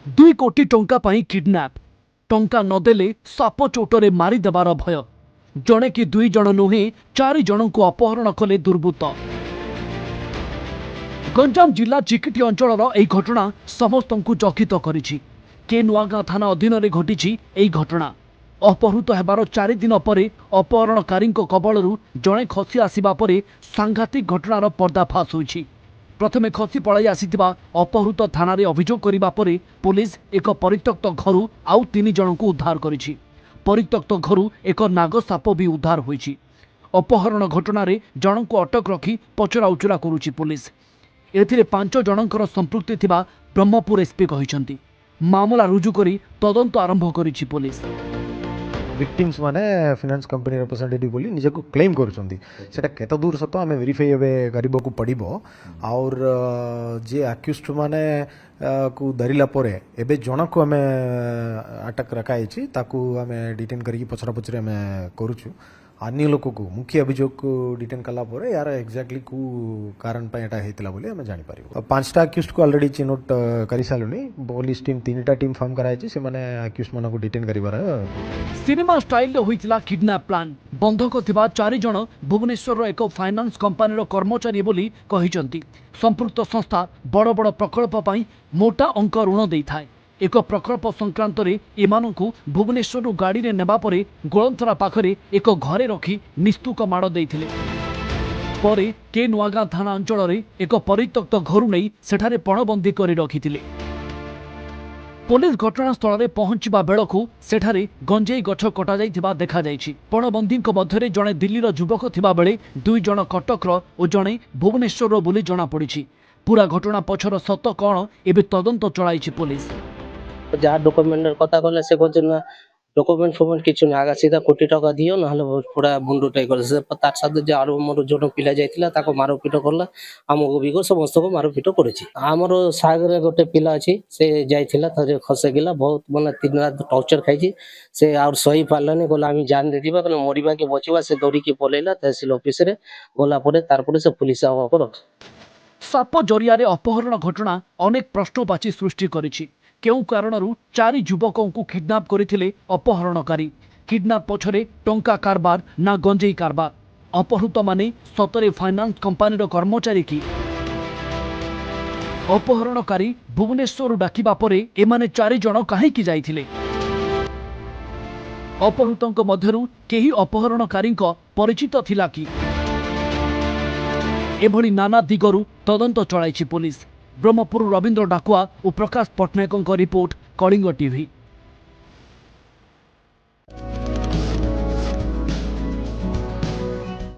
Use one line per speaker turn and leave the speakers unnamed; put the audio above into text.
2 कोटी टंका पाई किडनैप टंका नदेले साप चोटरे मारिदेवार भय जड़े कि 2 जन नुहे 4 जन को अपहरण कले दुर्बृत्त। गंजाम जिला चिकिटी अंचल घटना समस्त चकित करिछि। के नुआगां थाना अधीन में घटी घटना अपहृत हेबार 4 दिन पर अपहरणकारी कबलरू जड़े खसी आसिबा परे सांघातिक घटनार पर्दाफाश होइछि। प्रथमे खसी पलाई आसीथिबा अपहृत थाना अभियोग करिबा परे पुलिस एक परित्यक्त घरु आउ 3 जन को उद्धार करिछि। परित्यक्त घरु एक नागसाप भी उद्धार होइछि। अपहरण घटना रे जन को अटक रखी पचरा उचरा करुछि पुलिस। एथिरे 5 जनकर संपृक्ति थिबा ब्रह्मपुर एसपी कहिसंती। मामला रुजु करी तदंत आरंभ करिछि पुलिस।
विक्टिम्स माने फाइनेंस कंपनी रिप्रेजेंटेटिव बोली निजे को क्लेम करुछंती सेटा केते दूर सत आमे वेरीफाई एबे करिबो को पड़िबो। और जे अक्यूज्ड माने को धरिला परे एबे जनक आमे अटक रखाइछि ताकू आमे डिटेन करिक पछरा पछरे आमे करूछु। अन्य लोक को मुख्य अभियोग को डिटेन कला परे यार एक्जेक्टली को कारण पे एटा हेतला बोली आमे जानि पारिबो। 5टा अक्यूज्ड को ऑलरेडी चिनोट करि सालुनी। पुलिस टीम 3टा टीम फॉर्म कराइछि से माने अक्यूज्ड माने को डिटेन करिबार।
सिनेमा स्टाइल होइतिला किडनैप प्लान। बंधक थिबा 4 जन भुवनेश्वर एक फाइनान्स कंपनी कर्मचारी बोली कहिसंती। संपृक्त संस्था बड़ बड़ प्रकल्प पई मोटा अंक ऋण देइथाय। एक प्रकल्प संक्रांत एमानकु भुवनेश्वर गाड़ी रे नेबा परे गोलंथरा पाखरे एक घरे रखी निस्तुक माड़ देइथिले। परे के नुआगां थाना अंचल रे एक परित्यक्त घरु नहीं सेठारे पणबंदी करी रखिथिले। पुलिस घटनास्थल में पहुंचवा बेलकु सेठारे गंजेई गछ कटा जाइथिबा देखा जाइछि। पणबंदी मध्य जड़े दिल्लीर युवक थिबा बेले 2 जन कटकर और जड़े भुवनेश्वर बोली जना पड़िछि। पूरा घटना पछर सत कौन एबे तदंत चलाइछि पुलिस।
जहाँ डॉक्यूमेंट कथा कहले से कहते ना डॉक्यूमेंट फॉर्मेट किछु ना आगा सीधा कोटी टका दियो ना हले पूरा बुंडू टाइ कर से तार साथ जे आरो मोर जोन पिला जाइतिला ताको मारो पिटो करला हमको भी समस्त को मारो पिटो करेछि। हमर सागरे गोटे पिला अछि से जाइतिला थरे खसे गेला बहुत माने 3 रात टॉर्चर खाइछि से और सही पारलानी गोला हम जान दे दिबा कने मरिबा के बचिबा से दौड़ी के पलेला तहसील ऑफिस रे गोला परे तार परे से पुलिस आवा पर
साप जरिया अपहरण घटना अनेक प्रश्नवाची सृष्टि करिछि। केउ कारणरू 4 युवकों को किडनैप करथिले अपहरणकारी। किडनैप पछरे टंका कारबार ना गंजेई कारबार। अपहृत माने सतरे फाइनान्स कंपनी कर्मचारी की अपहरणकारी भुवनेश्वर डाकिबा परे एमाने 4 जन काहे की जाइथिले। अपहृतों मध्यरू केही अपहरणकारी परिचित थिला कि एभली नाना दिगरू तदंत चलाइछि पुलिस। ब्रह्मपुर रवींद्र डाकुआ और प्रकाश पट्टनायक रिपोर्ट कलिंग टीवी।